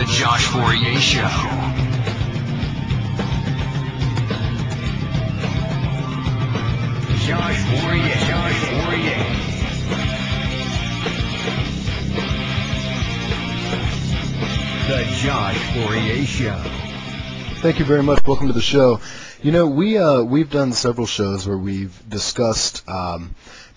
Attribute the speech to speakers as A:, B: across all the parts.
A: The Josh Fourrier Show. Josh Fourrier. The Josh Fourrier Show.
B: Thank you very much. Welcome to the show. You know, we've done several shows where we've discussed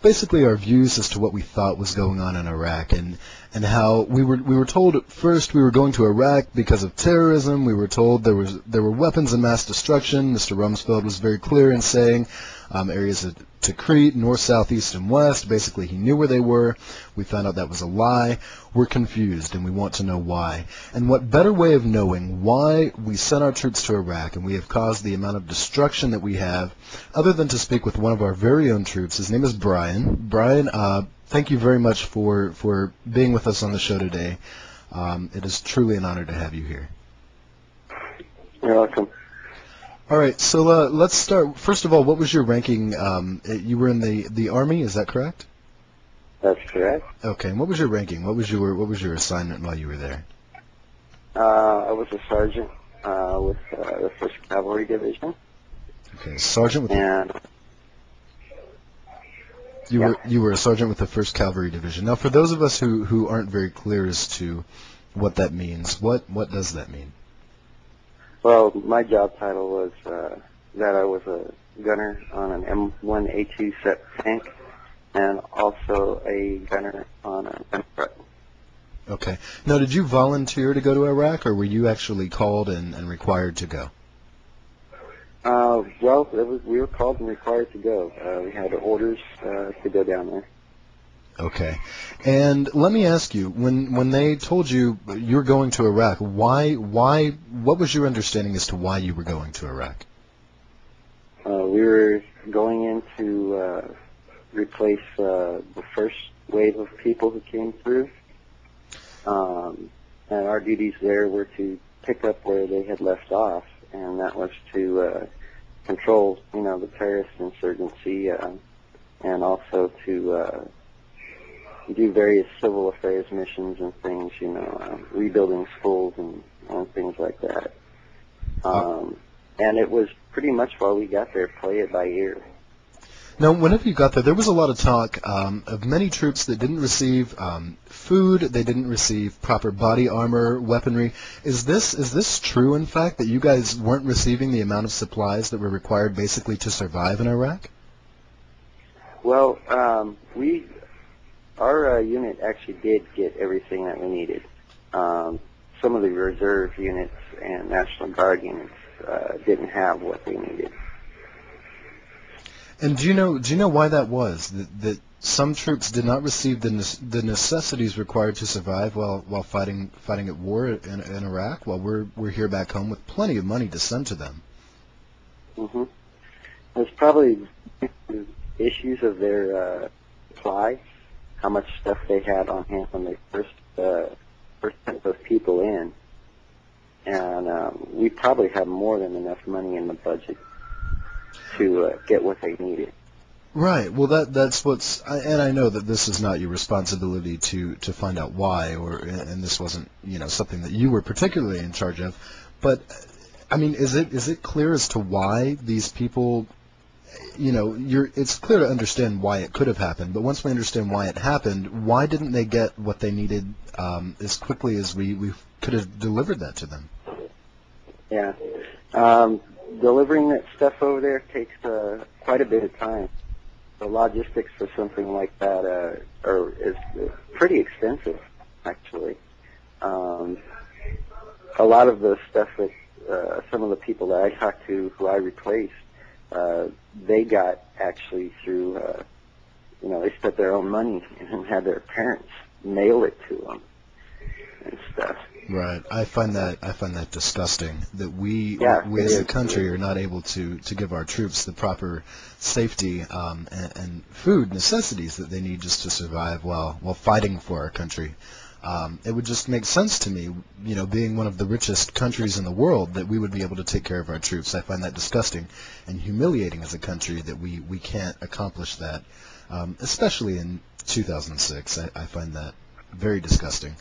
B: basically our views as to what we thought was going on in Iraq, and how we were told at first we were going to Iraq because of terrorism. We were told there were weapons of mass destruction. Mr. Rumsfeld was very clear in saying areas of Tikrit, north, south, east, and west. Basically, he knew where they were. We found out that was a lie. We're confused, and we want to know why. And what better way of knowing why we sent our troops to Iraq and we have caused the amount of destruction that we have, other than to speak with one of our very own troops. His name is Brian. Brian, thank you very much for being with us on the show today. It is truly an honor to have you here.
C: You're welcome.
B: All right, so let's start. First of all, what was your ranking? You were in the Army, is that correct?
C: That's correct.
B: Okay, and what was your ranking? What was your assignment while you were there?
C: I was a sergeant with the 1st Cavalry Division.
B: Okay, sergeant with
C: and
B: you were a sergeant with the 1st Cavalry Division. Now, for those of us who aren't very clear as to what that means, what does that mean?
C: Well, my job title was that I was a gunner on an M1A2 set tank, and also a gunner on a gun truck.
B: Okay. Now, did you volunteer to go to Iraq, or were you actually called and required to go?
C: Well, we were called and required to go. We had orders to go down there.
B: Okay. And let me ask you, when they told you you were going to Iraq, what was your understanding as to why you were going to Iraq?
C: We were going in to replace the first wave of people who came through. And our duties there were to pick up where they had left off, and that was to control, the terrorist insurgency, and also to do various civil affairs missions and things, rebuilding schools and things like that. And it was pretty much while we got there, play it by ear.
B: Now, whenever you got there was a lot of talk of many troops that didn't receive food, they didn't receive proper body armor, weaponry. Is this true, in fact, that you guys weren't receiving the amount of supplies that were required basically to survive in Iraq?
C: Well, our unit actually did get everything that we needed. Some of the reserve units and National Guard units didn't have what they needed. And
B: do you know why that was? That some troops did not receive the necessities required to survive while fighting at war in Iraq, while we're here back home with plenty of money to send to them.
C: Mm-hmm. There's probably issues of their supply, how much stuff they had on hand when they first sent those people in, and we probably had more than enough money in the budget to get what they needed.
B: Right. Well, that's what's, and I know that this is not your responsibility to find out why, and this wasn't something that you were particularly in charge of, but I mean, is it clear as to why these people? It's clear to understand why it could have happened, but once we understand why it happened, why didn't they get what they needed as quickly as we could have delivered that to them?
C: Yeah. Delivering that stuff over there takes quite a bit of time. The logistics for something like that is pretty expensive, actually. A lot of the stuff that some of the people that I talked to who I replaced, they got actually through, they spent their own money and had their parents mail it to them and stuff.
B: Right. I find that disgusting that we as a country are not able to give our troops the proper safety and food necessities that they need just to survive while fighting for our country. It would just make sense to me, being one of the richest countries in the world, that we would be able to take care of our troops. I find that disgusting and humiliating as a country that we can't accomplish that, especially in 2006. I find that very disgusting.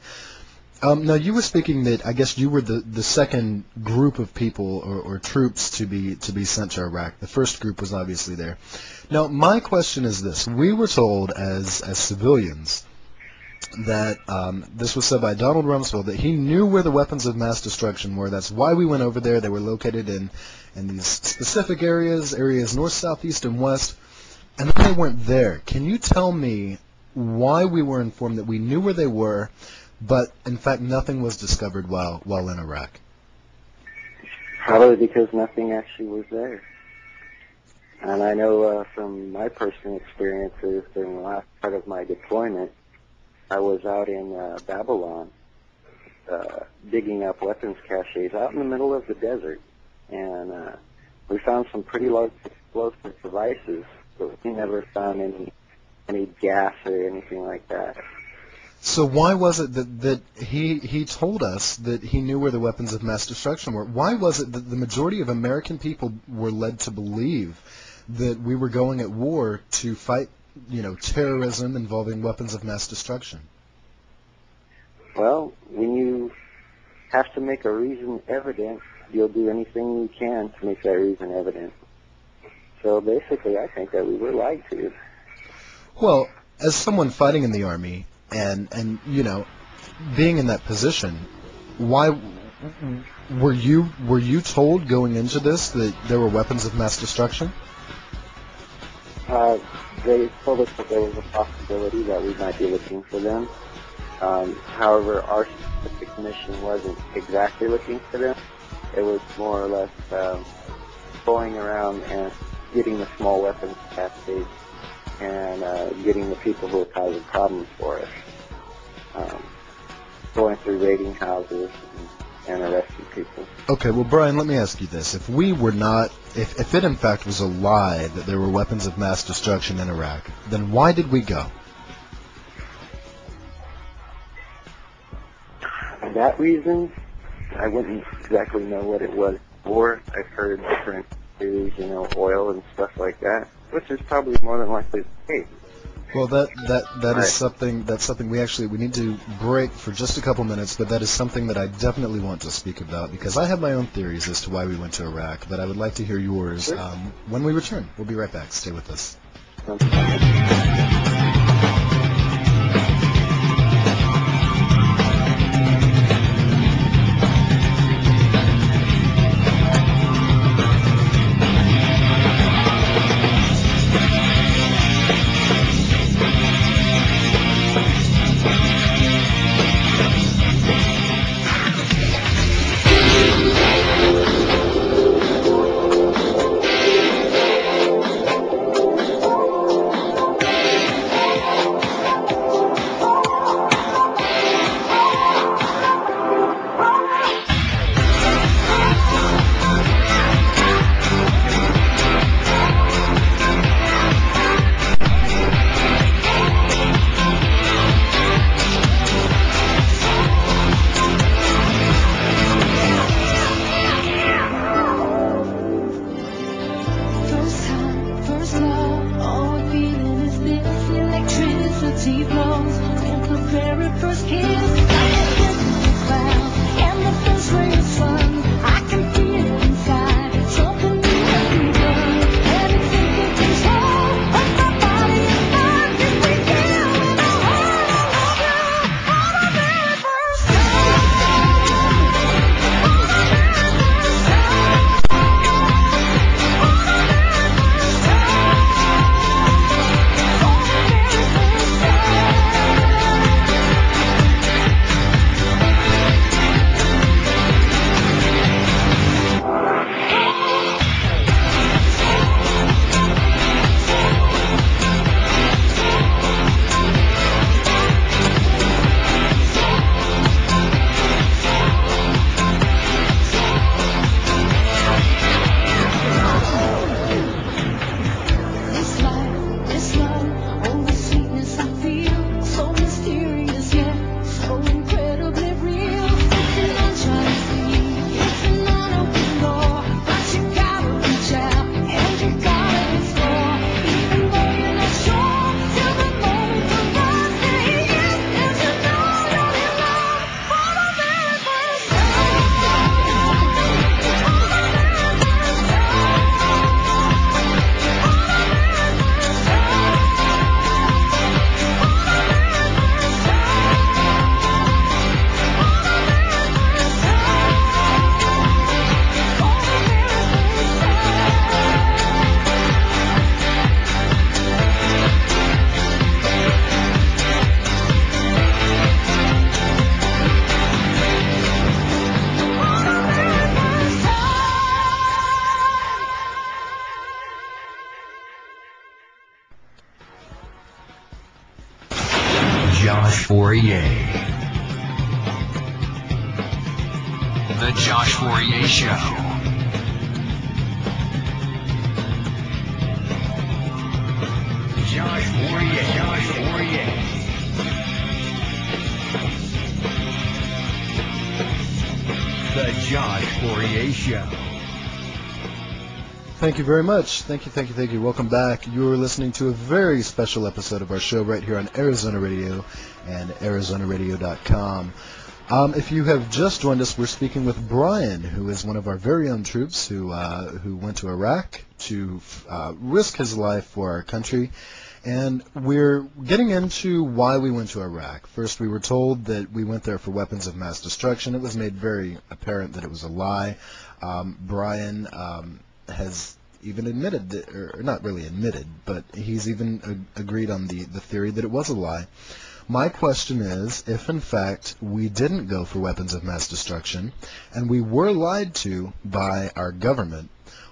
B: Now, you were speaking that I guess you were the second group of people or troops to be sent to Iraq. The first group was obviously there. Now, my question is this: we were told as civilians that this was said by Donald Rumsfeld that he knew where the weapons of mass destruction were. That's why we went over there. They were located in these specific areas north, south, east, and west, and then they weren't there. Can you tell me why we were informed that we knew where they were, but in fact nothing was discovered while in Iraq?
C: Probably because nothing actually was there. And I know from my personal experiences during the last part of my deployment, I was out in Babylon digging up weapons caches out in the middle of the desert. And we found some pretty large explosive devices, but we never found any gas or anything like that.
B: So why was it that he told us that he knew where the weapons of mass destruction were? Why was it that the majority of American people were led to believe that we were going at war to fight, terrorism involving weapons of mass destruction?
C: Well, when you have to make a reason evident, you'll do anything you can to make that reason evident. So basically, I think that we were lied to.
B: Well, as someone fighting in the Army and being in that position, why were you told going into this that there were weapons of mass destruction?
C: They told us that there was a possibility that we might be looking for them. However, our specific mission wasn't exactly looking for them. It was more or less going around and getting the small weapons caches and getting the people who were causing problems for us. Going through raiding houses and arresting people.
B: Okay, well, Brian, let me ask you this. If we were not, if it in fact was a lie that there were weapons of mass destruction in Iraq, then why did we go?
C: For that reason, I wouldn't exactly know what it was for. I've heard different theories, oil and stuff like that, which is probably more than likely the case.
B: Well, that is something we need to break for just a couple minutes, but that is something that I definitely want to speak about because I have my own theories as to why we went to Iraq, but I would like to hear yours when we return. We'll be right back. Stay with us.
A: The Josh Fourrier Show. Josh Fourrier. Josh Fourrier. The Josh Fourrier Show.
B: Thank you very much. Thank you. Welcome back. You're listening to a very special episode of our show right here on Arizona Radio and ArizonaRadio.com. If you have just joined us, we're speaking with Brian, who is one of our very own troops who went to Iraq to risk his life for our country. And we're getting into why we went to Iraq. First, we were told that we went there for weapons of mass destruction. It was made very apparent that it was a lie. Brian has even admitted that, or not really admitted, but he's even agreed on the theory that it was a lie. My question is, if in fact we didn't go for weapons of mass destruction and we were lied to by our government,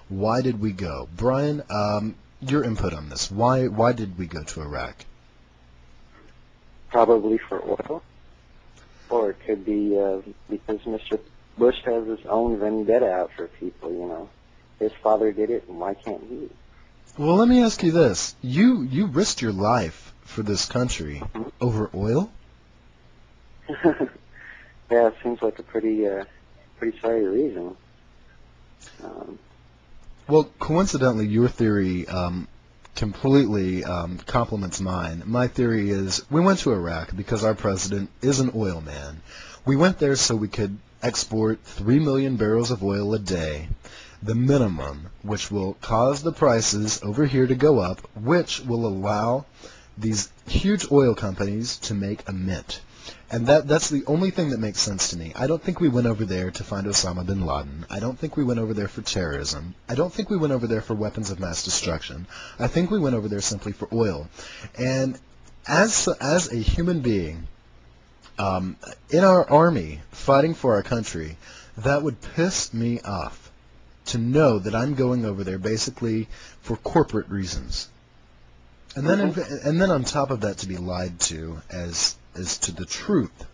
B: why did we go? Brian, your input on this. Why did we go to Iraq?
C: Probably for oil. Or it could be because Mr. Bush has his own vendetta out for people, you know. His father did it, and why can't he?
B: Well, let me ask you this. You risked your life for this country over oil?
C: Yeah, it seems like a pretty sorry reason.
B: Well, coincidentally, your theory completely complements mine. My theory is we went to Iraq because our president is an oil man. We went there so we could export 3 million barrels of oil a day, the minimum, which will cause the prices over here to go up, which will allow these huge oil companies to make a mint. And that's the only thing that makes sense to me. I don't think we went over there to find Osama bin Laden. I don't think we went over there for terrorism. I don't think we went over there for weapons of mass destruction. I think we went over there simply for oil. And as a human being, in our army, fighting for our country, that would piss me off to know that I'm going over there basically for corporate reasons. And then on top of that, to be lied to as to the truth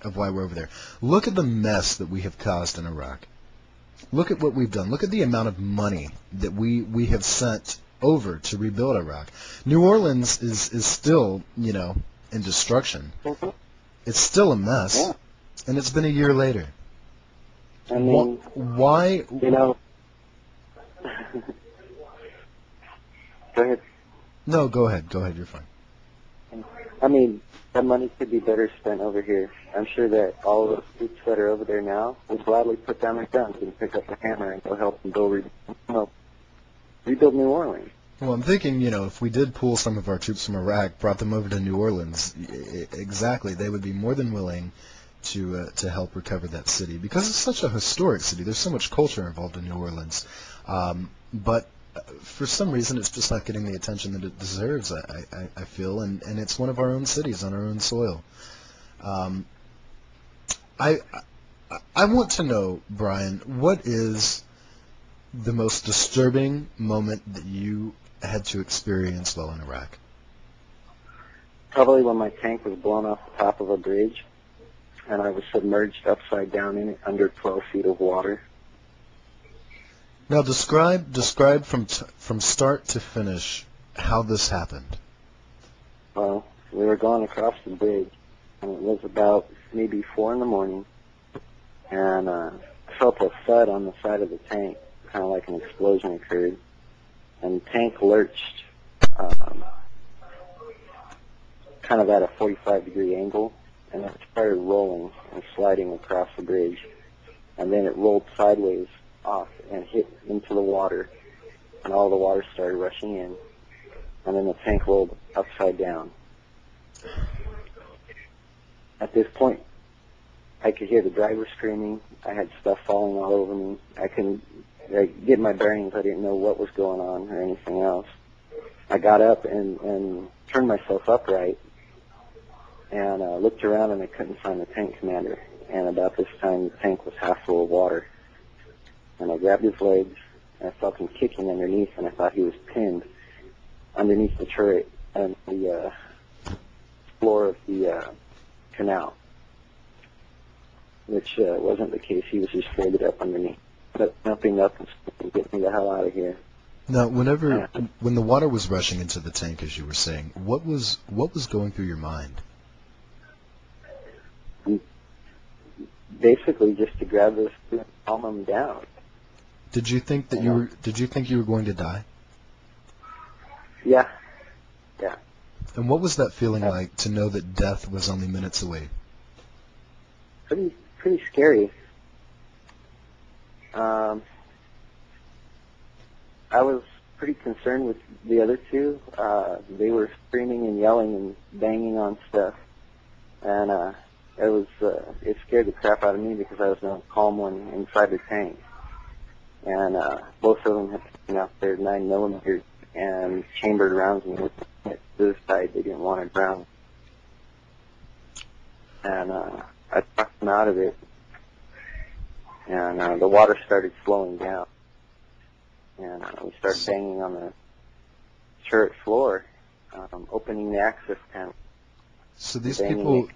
B: of why we're over there. Look at the mess that we have caused in Iraq. Look at what we've done. Look at the amount of money that we have sent over to rebuild Iraq. New Orleans is still, in destruction. It's still a mess,
C: Yeah.
B: and it's been a year later.
C: I mean,
B: why?
C: Go ahead.
B: No, go ahead. You're fine.
C: I mean, that money could be better spent over here. I'm sure that all of the troops that are over there now will gladly put down their guns and pick up a hammer and go help them rebuild New Orleans.
B: Well, I'm thinking, if we did pull some of our troops from Iraq, brought them over to New Orleans, exactly, they would be more than willing to help recover that city because it's such a historic city. There's so much culture involved in New Orleans, but for some reason, it's just not getting the attention that it deserves, I feel, and it's one of our own cities on our own soil. I want to know, Brian, what is the most disturbing moment that you had to experience while in Iraq?
C: Probably when my tank was blown off the top of a bridge, and I was submerged upside down in it under 12 feet of water.
B: Now describe from start to finish how this happened.
C: Well, we were going across the bridge, and it was about maybe 4 in the morning, and I felt a thud on the side of the tank, kind of like an explosion occurred, and the tank lurched kind of at a 45-degree angle, and it started rolling and sliding across the bridge, and then it rolled sideways off and hit into the water, and all the water started rushing in, and then the tank rolled upside down. At this point, I could hear the driver screaming. I had stuff falling all over me. I couldn't get my bearings. I didn't know what was going on or anything else. I got up and turned myself upright and looked around, and I couldn't find the tank commander. And about this time, the tank was half full of water. And I grabbed his legs, and I felt him kicking underneath, and I thought he was pinned underneath the turret and the floor of the canal, which wasn't the case. He was just folded up underneath, but jumping up and getting me the hell out of here.
B: Now, when the water was rushing into the tank, as you were saying, what was going through your mind?
C: Basically, just to grab those two and calm them down.
B: Did you think that you were going to die?
C: Yeah.
B: And what was that feeling like to know that death was only minutes away?
C: Pretty scary. I was pretty concerned with the other two. They were screaming and yelling and banging on stuff, and it scared the crap out of me because I was the calm one inside the tank. And both of them had taken out their 9mm and chambered rounds and were suicide. They didn't want to drown. And I talked them out of it, and the water started slowing down. And we started banging on the turret floor, opening the access panel.
B: So these people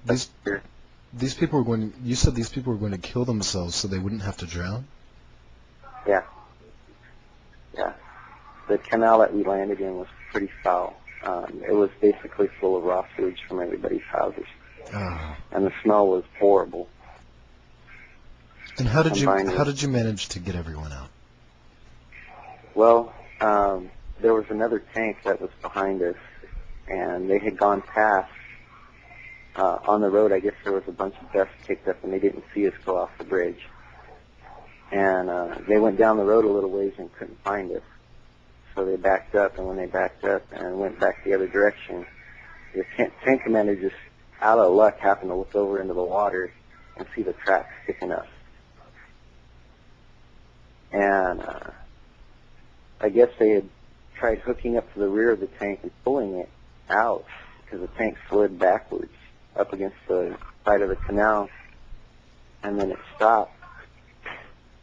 B: were going. You said these people were going to kill themselves so they wouldn't have to drown?
C: Yeah. The canal that we landed in was pretty foul. It was basically full of raw sewage from everybody's houses, and the smell was horrible.
B: And how did you manage to get everyone out?
C: Well, there was another tank that was behind us, and they had gone past. On the road, I guess there was a bunch of dust kicked up, and they didn't see us go off the bridge. And they went down the road a little ways and couldn't find us. So they backed up, and when they backed up and went back the other direction, the tank commander just, out of luck, happened to look over into the water and see the tracks sticking up. And I guess they had tried hooking up to the rear of the tank and pulling it out because the tank slid backwards up against the side of the canal, and then it stopped.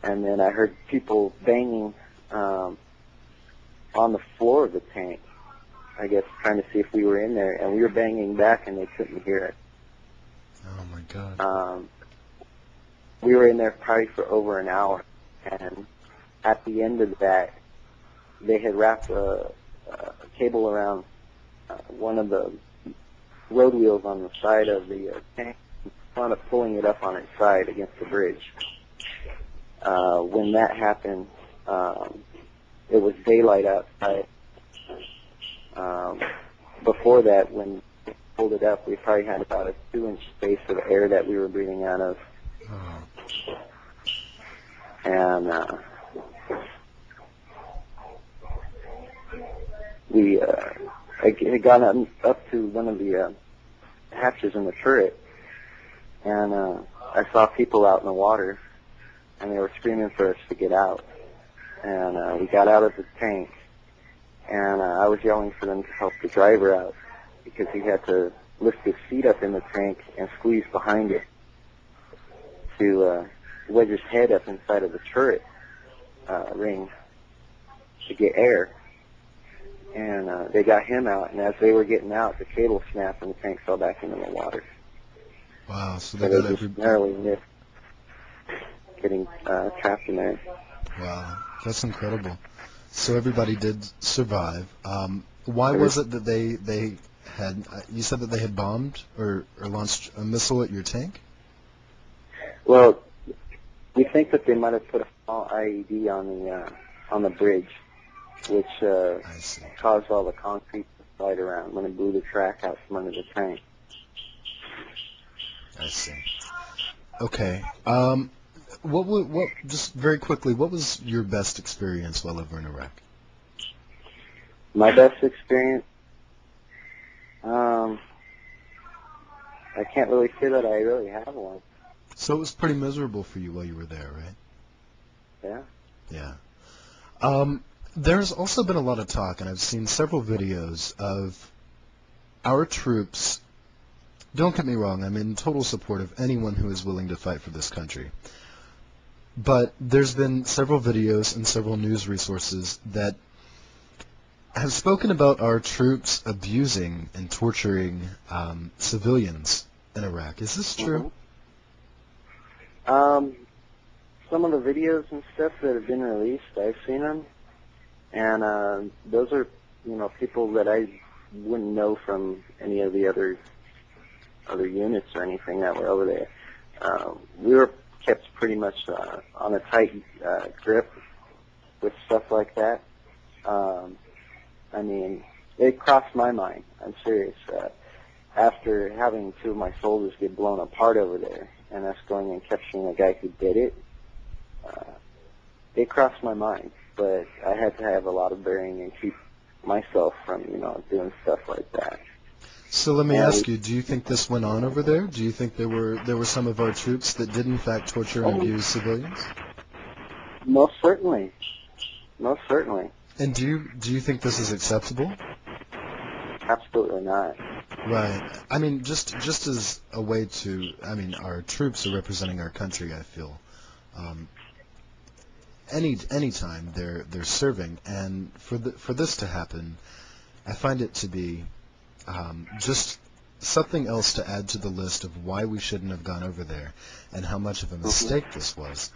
C: And then I heard people banging on the floor of the tank, I guess trying to see if we were in there, and we were banging back and they couldn't hear it.
B: Oh my God.
C: We were in there probably for over an hour, and at the end of that, they had wrapped a cable around one of the road wheels on the side of the tank, kind of pulling it up on its side against the bridge. When that happened, it was daylight outside. Before that, when we pulled it up, we probably had about a 2-inch space of air that we were breathing out of. And I had gone up to one of the hatches in the turret, and I saw people out in the water, and they were screaming for us to get out. And we got out of the tank, and I was yelling for them to help the driver out because he had to lift his feet up in the tank and squeeze behind it to wedge his head up inside of the turret ring to get air. And they got him out, and as they were getting out, the cable snapped and the tank fell back into the water.
B: Wow, so
C: they just narrowly missed getting trapped in there.
B: Wow, that's incredible. So everybody did survive. Why was it that they had, you said that they had bombed or launched a missile at your tank?
C: Well, we think that they might have put a small IED on the bridge, which caused all the concrete to slide around when it blew the track out from under the tank.
B: I see. Okay. What? Just very quickly, what was your best experience while over in Iraq?
C: My best experience? I can't really say that I really have one.
B: So it was pretty miserable for you while you were there, right?
C: Yeah.
B: Yeah. There's also been a lot of talk, and I've seen several videos of our troops. Don't get me wrong, I'm in total support of anyone who is willing to fight for this country. But there's been several videos and several news resources that have spoken about our troops abusing and torturing civilians in Iraq. Is this true?
C: Some of the videos and stuff that have been released, I've seen them, and those are, people that I wouldn't know from any of the other units or anything that were over there. We were kept pretty much on a tight grip with stuff like that. I mean, it crossed my mind. I'm serious. After having two of my soldiers get blown apart over there, and us going and capturing the guy who did it, it crossed my mind. But I had to have a lot of bearing and keep myself from, doing stuff like that.
B: So let me ask you: do you think this went on over there? Do you think there were some of our troops that did in fact torture and abuse civilians?
C: Most certainly. Most certainly.
B: And do you think this is acceptable?
C: Absolutely not.
B: Right. I mean, just as a way to, our troops are representing our country, I feel. Any time they're serving, and for this to happen, I find it to be just something else to add to the list of why we shouldn't have gone over there, and how much of a mistake this was.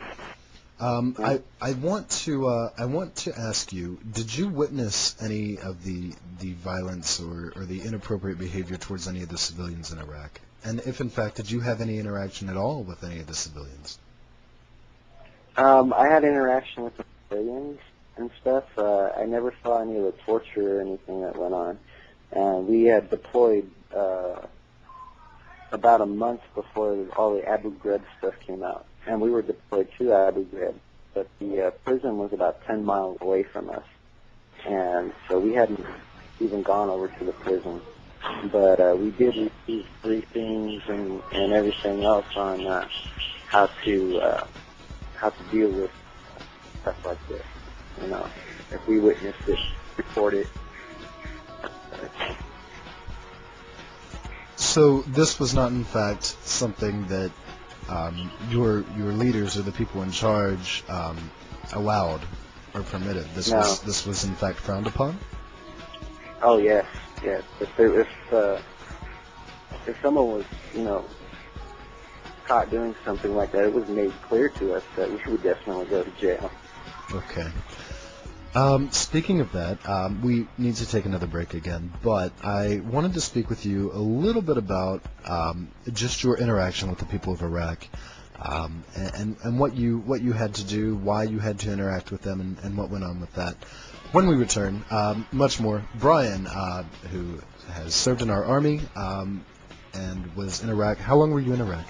B: I want to ask you: did you witness any of the violence or the inappropriate behavior towards any of the civilians in Iraq? And if in fact, did you have any interaction at all with any of the civilians?
C: I had interaction with the civilians and stuff. I never saw any of the torture or anything that went on. And we had deployed about a month before all the Abu Ghraib stuff came out. And we were deployed to Abu Ghraib, but the prison was about 10 miles away from us. And so we hadn't even gone over to the prison. But we did receive briefings and everything else on how to deal with stuff like this. If we witnessed it, report it.
B: So this was not, in fact, something that your leaders or the people in charge allowed or permitted. This was in fact frowned upon.
C: Oh yes. If someone was caught doing something like that, it was made clear to us that we would definitely go to jail.
B: Okay. Speaking of that, we need to take another break again, but I wanted to speak with you a little bit about just your interaction with the people of Iraq, and what you had to do, why you had to interact with them, and what went on with that. When we return, much more. Brian, who has served in our army and was in Iraq. How long were you in Iraq?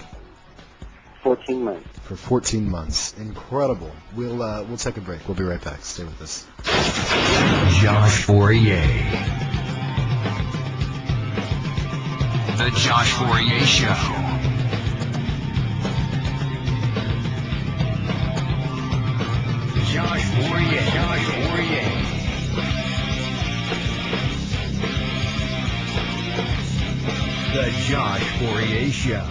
C: 14 months.
B: For 14 months. Incredible. We'll take a break. We'll be right back. Stay with us.
A: Josh Fourrier. The Josh Fourrier Show. Josh Fourrier. The Josh Fourrier Show.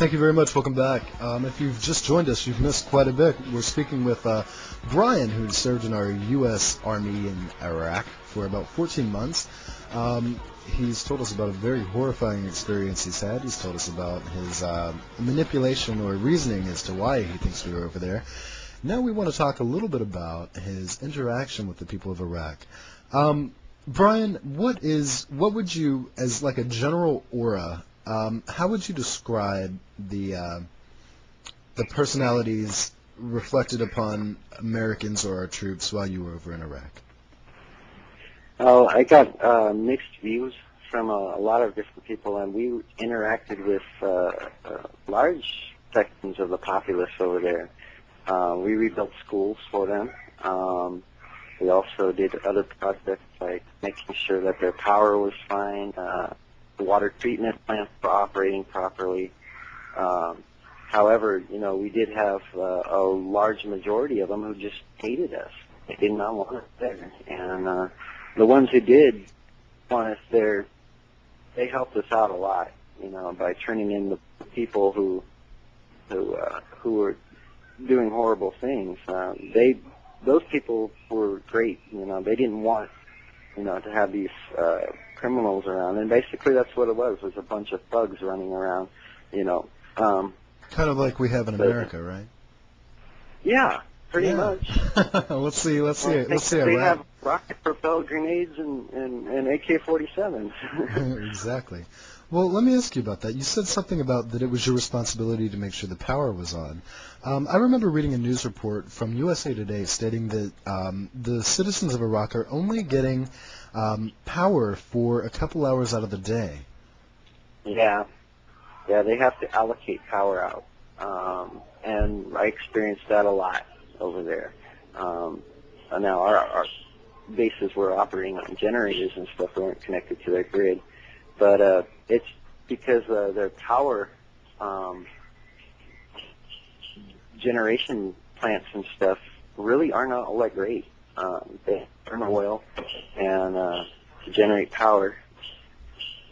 B: thank you very much. Welcome back. If you've just joined us, you've missed quite a bit. We're speaking with Brian, who served in our U.S. Army in Iraq for about 14 months. He's told us about a very horrifying experience he's had. He's told us about his manipulation or reasoning as to why he thinks we were over there. Now we want to talk a little bit about his interaction with the people of Iraq. Brian, what would you, as like a general aura, how would you describe the personalities reflected upon Americans or our troops while you were over in Iraq?
C: Oh, I got mixed views from a lot of different people, and we interacted with large sections of the populace over there. We rebuilt schools for them. We also did other projects like making sure that their power was fine, the water treatment plants were operating properly. However, we did have a large majority of them who just hated us. They did not want us there. And the ones who did want us there, they helped us out a lot, by turning in the people who were doing horrible things. Those people were great. They didn't want, to have these criminals around. And basically that's what it was a bunch of thugs running around,
B: Kind of like we have in America, right?
C: Yeah, pretty much.
B: Let's see
C: They
B: Iraq.
C: have rocket-propelled grenades and AK-47s.
B: Exactly. Well, let me ask you about that. You said something about that it was your responsibility to make sure the power was on. I remember reading a news report from USA Today stating that the citizens of Iraq are only getting power for a couple hours out of the day.
C: Yeah, they have to allocate power out, and I experienced that a lot over there. Now our bases were operating on generators and stuff; they weren't connected to their grid, but it's because their power generation plants and stuff really are not all that great. They burn oil and to generate power.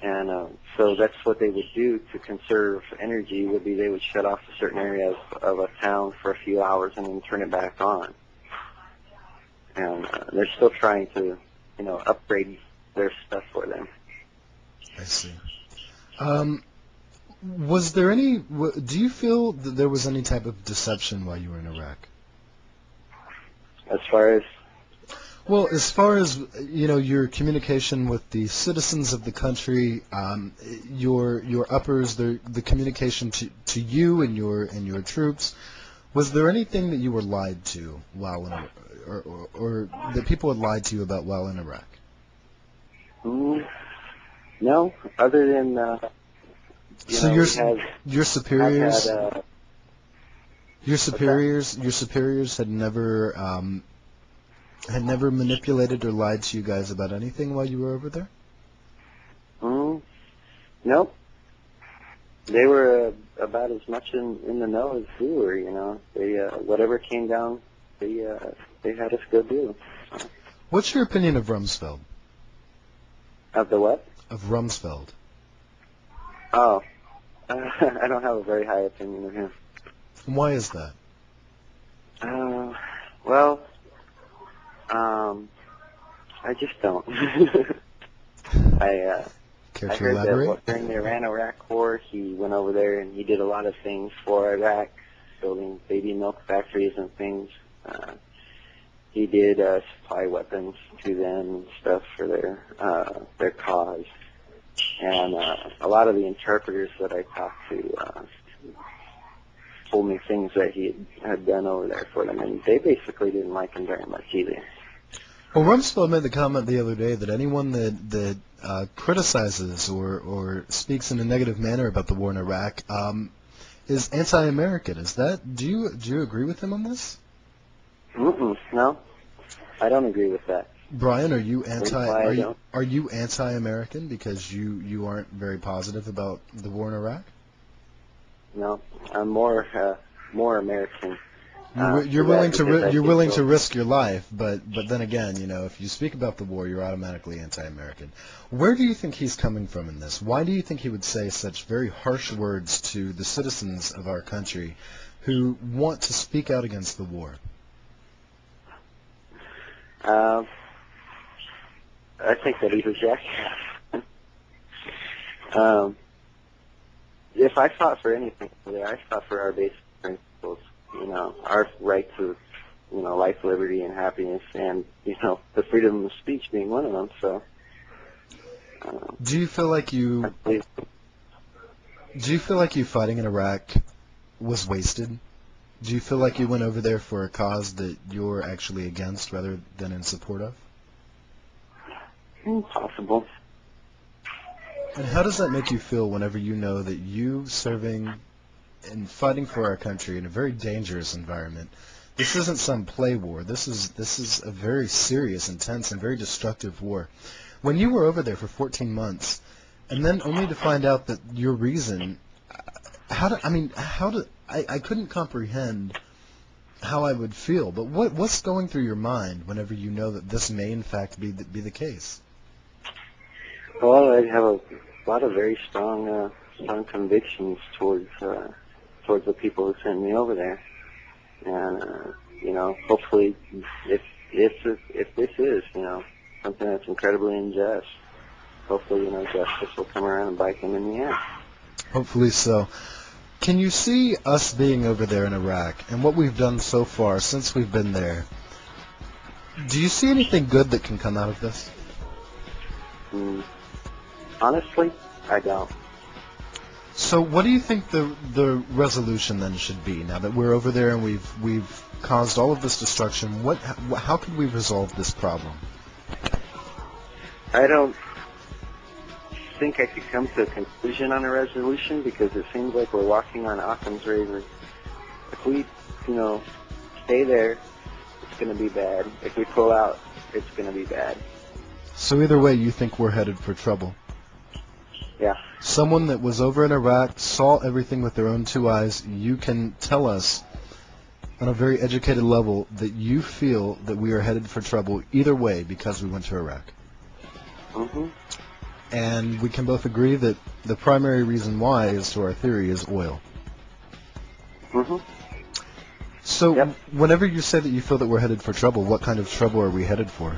C: And so that's what they would do to conserve energy, would be they would shut off a certain area of a town for a few hours and then turn it back on. And they're still trying to, upgrade their stuff for them.
B: I see. Was there any, do you feel that there was any type of deception while you were in Iraq?
C: As far as?
B: Well, as far as, your communication with the citizens of the country, your uppers, the communication to you and your troops, was there anything that you were lied to while in, or that people had lied to you about while in Iraq?
C: No, other than
B: so your superiors, your superiors had never manipulated or lied to you guys about anything while you were over there?
C: Nope. They were about as much in the know as we were. They whatever came down, they had us go do.
B: What's your opinion of Rumsfeld?
C: Of the what?
B: Of Rumsfeld.
C: Oh, I don't have a very high opinion of him.
B: And why is that?
C: Well, I just don't. I heard that during the Iran-Iraq War, he went over there and he did a lot of things for Iraq, building baby milk factories and things. He did supply weapons to them and stuff for their cause. And a lot of the interpreters that I talked to told me things that he had done over there for them, and they basically didn't like him very much either.
B: Well, Rumsfeld made the comment the other day that anyone that criticizes or speaks in a negative manner about the war in Iraq is anti-American. Is that? Do you agree with him on this?
C: No, I don't agree with that.
B: Brian, are you anti-American because you aren't very positive about the war in Iraq?
C: No, I'm more American
B: You're
C: for
B: willing
C: that
B: to
C: because I
B: you're
C: think
B: willing
C: so.
B: to risk your life, but then again, if you speak about the war, you're automatically anti-American. Where do you think he's coming from in this? Why do you think he would say such very harsh words to the citizens of our country who want to speak out against the war?
C: I think that he's a jackass. If I fought for anything, I fought for our basic principles. Our right to, life, liberty, and happiness, and the freedom of speech being one of them. So,
B: do you feel like you fighting in Iraq was wasted? Do you feel like you went over there for a cause that you're actually against rather than in support of?
C: Possible.
B: And how does that make you feel whenever you know that you serving and fighting for our country in a very dangerous environment? This isn't some play war. This is a very serious, intense, and very destructive war. When you were over there for 14 months, and then only to find out that your reason, I couldn't comprehend how I would feel. But what's going through your mind whenever you know that this may in fact be the case?
C: Well, I have a lot of very strong convictions towards the people who sent me over there, and hopefully, if this is something that's incredibly unjust, hopefully justice will come around and bite them in the ass.
B: Hopefully so. Can you see us being over there in Iraq and what we've done so far since we've been there? Do you see anything good that can come out of this?
C: Honestly, I don't.
B: So what do you think the resolution then should be now that we're over there and we've caused all of this destruction? How could we resolve this problem?
C: I don't think I could come to a conclusion on a resolution because it seems like we're walking on Occam's razor. If we, stay there, it's going to be bad. If we pull out, it's going to be bad.
B: So either way, you think we're headed for trouble?
C: Yeah.
B: Someone that was over in Iraq, saw everything with their own two eyes, you can tell us on a very educated level that you feel that we are headed for trouble either way because we went to Iraq.
C: Mm-hmm.
B: And we can both agree that the primary reason why, as to our theory, is oil.
C: Mm-hmm.
B: So
C: Yep.
B: Whenever you say that you feel that we're headed for trouble, what kind of trouble are we headed for?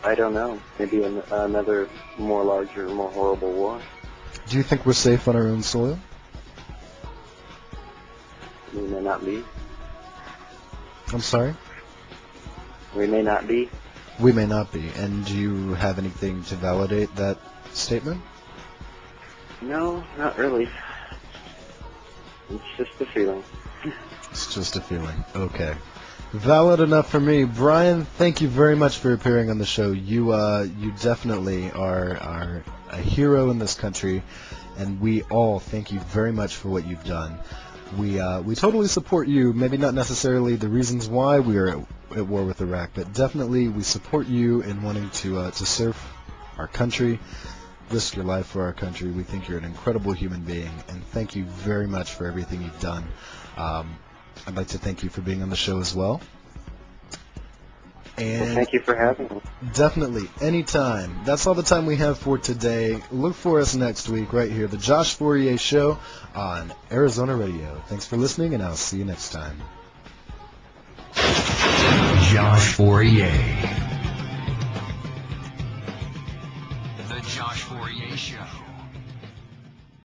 C: I don't know. Maybe another more larger, more horrible war.
B: Do you think we're safe on our own soil?
C: We may not be.
B: I'm sorry?
C: We may not be.
B: We may not be. And do you have anything to validate that statement?
C: No, not really. It's just a feeling.
B: It's just a feeling. Okay. Valid enough for me. Brian, thank you very much for appearing on the show. You definitely are a hero in this country, and we all thank you very much for what you've done. We totally support you. Maybe not necessarily the reasons why we are at war with Iraq, but definitely we support you in wanting to serve our country, risk your life for our country. We think you're an incredible human being, and thank you very much for everything you've done. I'd like to thank you for being on the show as well. And
C: Well, thank you for having me.
B: definitely, anytime. That's all the time we have for today. Look for us next week right here, The Josh Fourrier Show on Arizona Radio. Thanks for listening, and I'll see you next time.
A: Josh Fourrier. The Josh Fourrier Show.